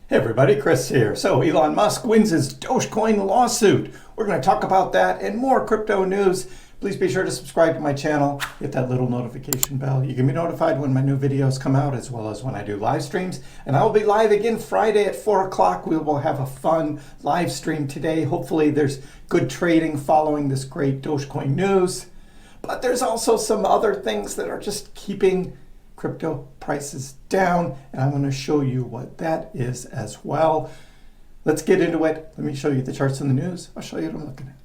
Hey everybody, Chris here. So Elon Musk wins his Dogecoin lawsuit. We're going to talk about that and more crypto news. Please be sure to subscribe to my channel, hit that little notification bell. You can be notified when my new videos come out as well as when I do live streams. And I will be live again Friday at 4 o'clock. We will have a fun live stream today. Hopefully there's good trading following this great Dogecoin news. But there's also some other things that are just keeping crypto prices down, and I'm going to show you what that is as well. Let's get into it. Let me show you the charts in the news. I'll show you what I'm looking at.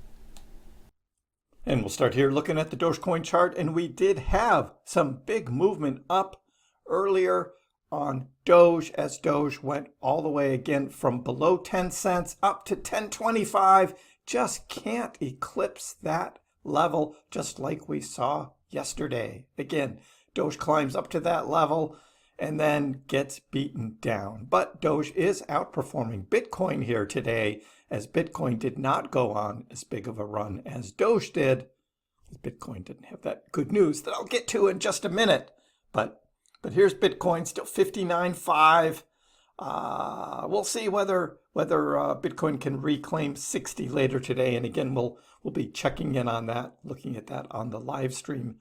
And we'll start here looking at the Dogecoin chart, and we did have some big movement up earlier on Doge as Doge went all the way again from below 10 cents up to 10.25. Just can't eclipse that level, just like we saw yesterday. Again, Doge climbs up to that level and then gets beaten down. But Doge is outperforming Bitcoin here today, as Bitcoin did not go on as big of a run as Doge did. Bitcoin didn't have that good news that I'll get to in just a minute. But here's Bitcoin, still 59.5. We'll see whether Bitcoin can reclaim 60 later today. And again, we'll be checking in on that, looking at that on the live stream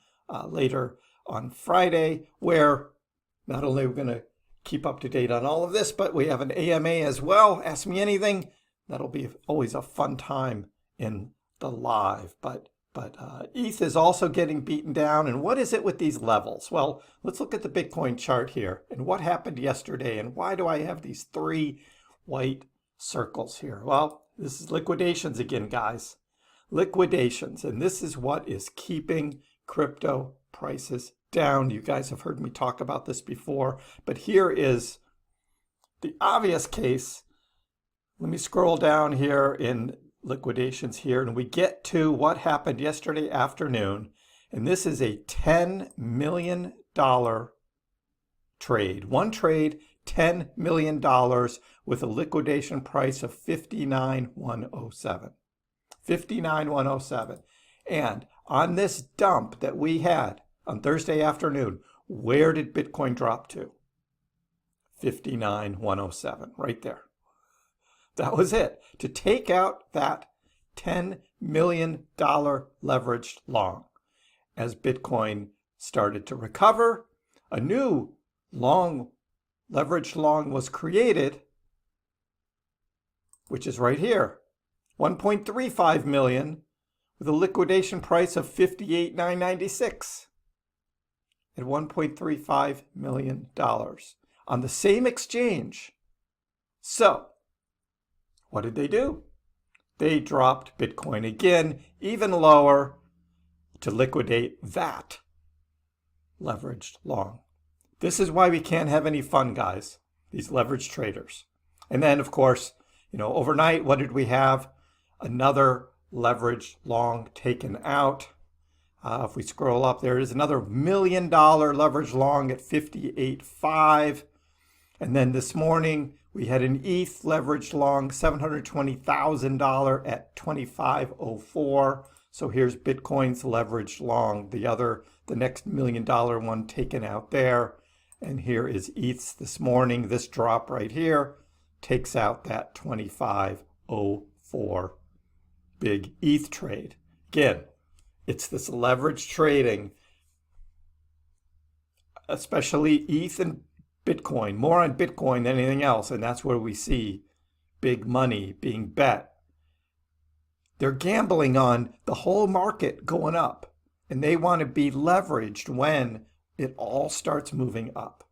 later on Friday, where not only are we going to keep up to date on all of this, but we have an AMA as well. Ask me anything. That'll be always a fun time in the live. But ETH is also getting beaten down. And what is it with these levels? Well, let's look at the Bitcoin chart here and what happened yesterday. And why do I have these three white circles here? Well, this is liquidations again, guys. Liquidations. And this is what is keeping crypto prices down. You guys have heard me talk about this before, but here is the obvious case. Let me scroll down here in liquidations here, and we get to what happened yesterday afternoon. And this is a $10 million trade. One trade, $10 million with a liquidation price of 59,107. 59,107. And on this dump that we had on Thursday afternoon, where did Bitcoin drop to? 59,107, right there. That was it. To take out that $10 million leveraged long. As Bitcoin started to recover, a new leveraged long was created, which is right here. 1.35 million with a liquidation price of 58,996 at $1.35 million on the same exchange. So, what did they do? They dropped Bitcoin again, even lower, to liquidate that leveraged long. This is why we can't have any fun, guys, these leveraged traders. And then, of course, overnight, what did we have? Another leveraged long taken out. If we scroll up, there is another $1 million leverage long at 58.5. And then this morning, we had an ETH leveraged long, $720,000 at 25.04. So here's Bitcoin's leveraged long, the next $1 million one taken out there. And here is ETH's this morning. This drop right here takes out that 25.04 big ETH trade. Again, it's this leverage trading, especially ETH and Bitcoin, more on Bitcoin than anything else. And that's where we see big money being bet. They're gambling on the whole market going up, and they want to be leveraged when it all starts moving up.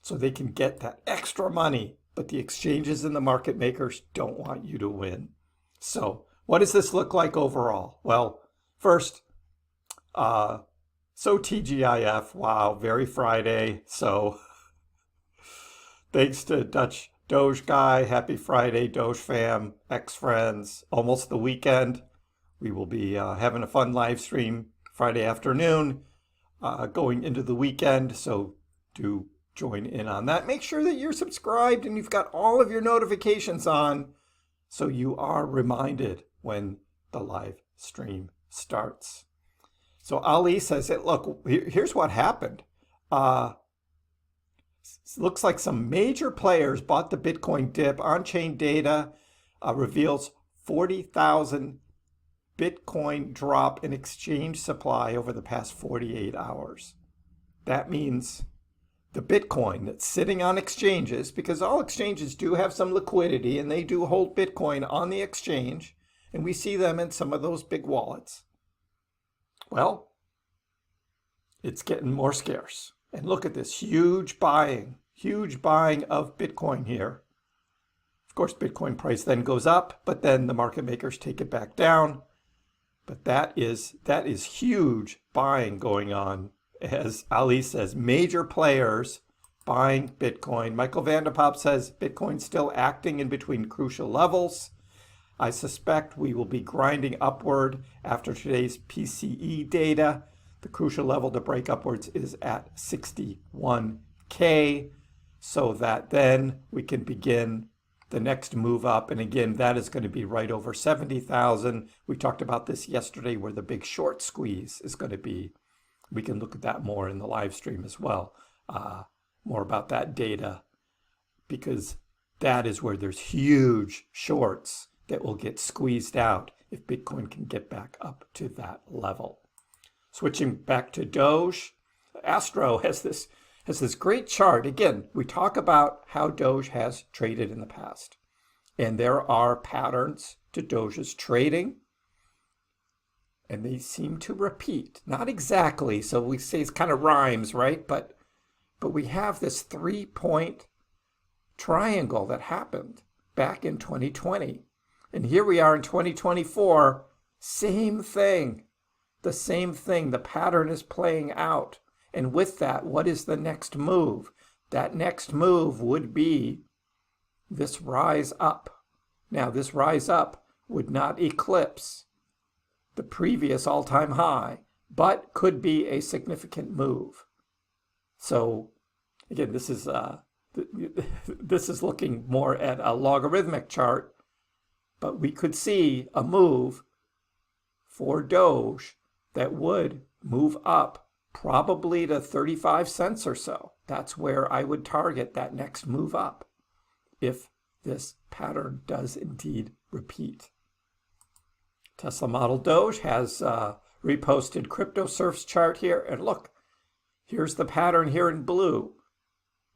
So they can get that extra money, but the exchanges and the market makers don't want you to win. So what does this look like overall? Well, first, so TGIF, wow, very Friday. So thanks to Dutch Doge guy, happy Friday, Doge fam, ex-friends, almost the weekend. We will be having a fun live stream Friday afternoon, going into the weekend. So do join in on that. Make sure that you're subscribed and you've got all of your notifications on so you are reminded when the live stream starts. So Ali says, look, here's what happened. looks like some major players bought the Bitcoin dip. On-chain data reveals 40,000 Bitcoin drop in exchange supply over the past 48 hours. That means the Bitcoin that's sitting on exchanges, because all exchanges do have some liquidity and they do hold Bitcoin on the exchange, and we see them in some of those big wallets. Well, it's getting more scarce. And look at this huge buying of Bitcoin here. Of course, Bitcoin price then goes up, but then the market makers take it back down. But that is huge buying going on, as Ali says, major players buying Bitcoin. Michael Vanderpop says Bitcoin's still acting in between crucial levels. I suspect we will be grinding upward after today's PCE data. The crucial level to break upwards is at 61K, so that then we can begin the next move up. And again, that is going to be right over 70,000. We talked about this yesterday, where the big short squeeze is going to be. We can look at that more in the live stream as well, more about that data, because that is where there's huge shorts that will get squeezed out if Bitcoin can get back up to that level. Switching back to Doge, Astro has this great chart. Again, we talk about how Doge has traded in the past, and there are patterns to Doge's trading, and they seem to repeat. Not exactly, so we say it's kind of rhymes, right? But we have this 3-point triangle that happened back in 2020, and here we are in 2024. Same thing. The same thing. The pattern is playing out. And with that, what is the next move? That next move would be this rise up. Now, this rise up would not eclipse the previous all-time high, but could be a significant move. So, again, this is looking more at a logarithmic chart, but we could see a move for Doge that would move up probably to 35 cents or so. That's where I would target that next move up if this pattern does indeed repeat. Tesla Model Doge has reposted CryptoSurf's chart here, and look, here's the pattern here in blue.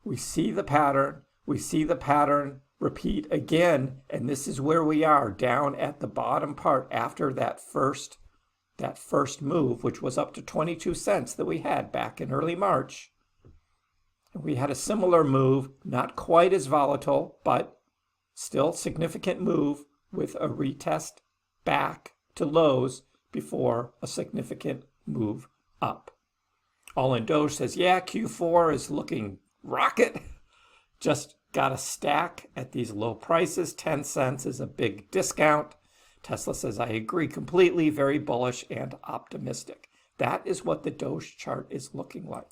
We see the pattern repeat again, and this is where we are, down at the bottom part after that first move, which was up to 22 cents that we had back in early March. And we had a similar move, not quite as volatile, but still significant move with a retest back to lows before a significant move up. All in Doge says, yeah, Q4 is looking rocket. Just got a stack at these low prices. 10 cents is a big discount. Tesla says, I agree completely, very bullish and optimistic. That is what the Doge chart is looking like.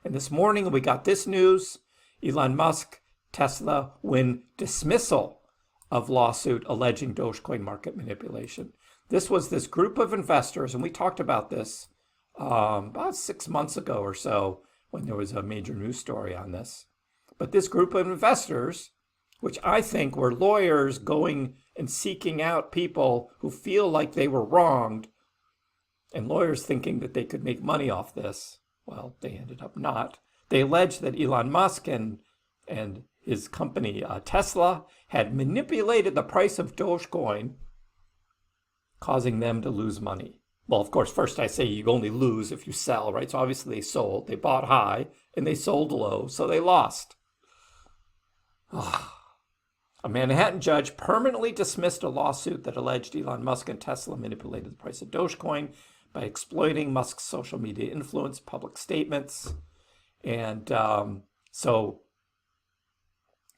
And this morning we got this news. Elon Musk, Tesla win dismissal of lawsuit alleging Dogecoin market manipulation. This was this group of investors, and we talked about this about 6 months ago or so when there was a major news story on this. But this group of investors, which I think were lawyers going and seeking out people who feel like they were wronged, and lawyers thinking that they could make money off this. Well, they ended up not. They alleged that Elon Musk and his company Tesla had manipulated the price of Dogecoin, causing them to lose money. Well, of course, first I say you only lose if you sell, right? So obviously they sold. They bought high and they sold low, so they lost. A Manhattan judge permanently dismissed a lawsuit that alleged Elon Musk and Tesla manipulated the price of Dogecoin by exploiting Musk's social media influence, public statements. And so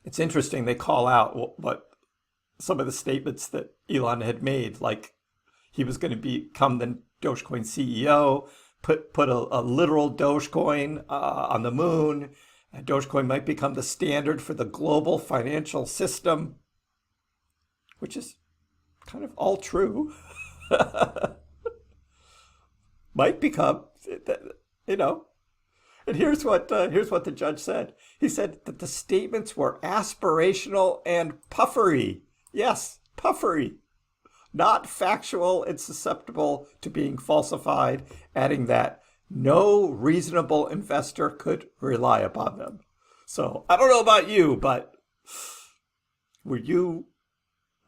it's interesting, they call out what some of the statements that Elon had made, like he was going to become the Dogecoin CEO, put a literal Dogecoin on the moon. Dogecoin might become the standard for the global financial system, which is kind of all true. Might become, you know. And here's what the judge said. He said that the statements were aspirational and puffery. Yes, puffery. Not factual and susceptible to being falsified, adding that no reasonable investor could rely upon them. So I don't know about you, but were you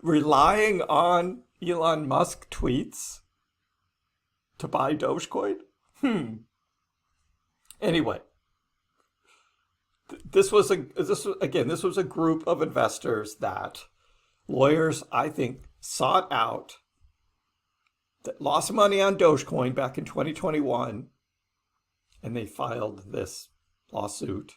relying on Elon Musk tweets to buy Dogecoin? Anyway, this was a group of investors that lawyers, I think, sought out, that lost money on Dogecoin back in 2021, and they filed this lawsuit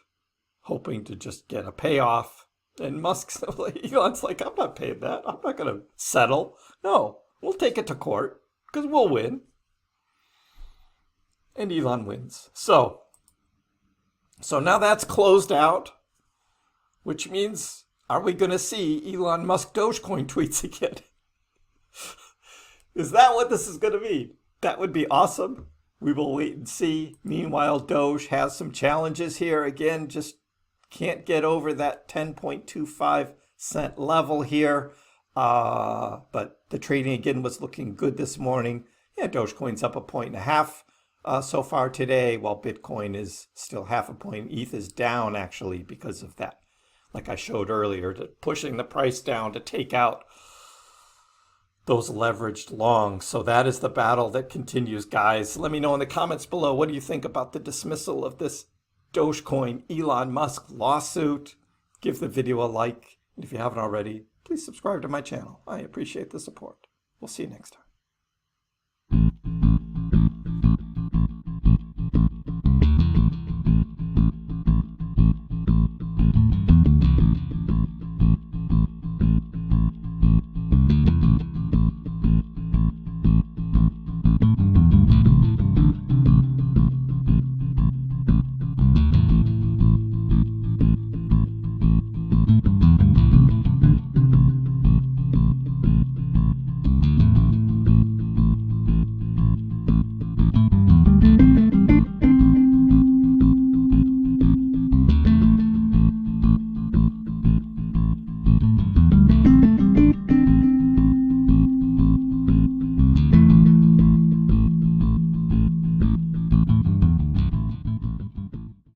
hoping to just get a payoff. And Elon's like, I'm not paying that. I'm not going to settle. No, we'll take it to court because we'll win. And Elon wins. So now that's closed out, which means, are we going to see Elon Musk Dogecoin tweets again? Is that what this is going to be? That would be awesome. We will wait and see. Meanwhile, Doge has some challenges here. Again, just can't get over that 10.25 cent level here. But the trading again was looking good this morning. Yeah, Dogecoin's up 1.5 so far today, while Bitcoin is still 0.5 point. ETH is down actually because of that, like I showed earlier, to pushing the price down to take out those leveraged longs. So that is the battle that continues, guys. Let me know in the comments below, what do you think about the dismissal of this Dogecoin Elon Musk lawsuit? Give the video a like. And if you haven't already, please subscribe to my channel. I appreciate the support. We'll see you next time.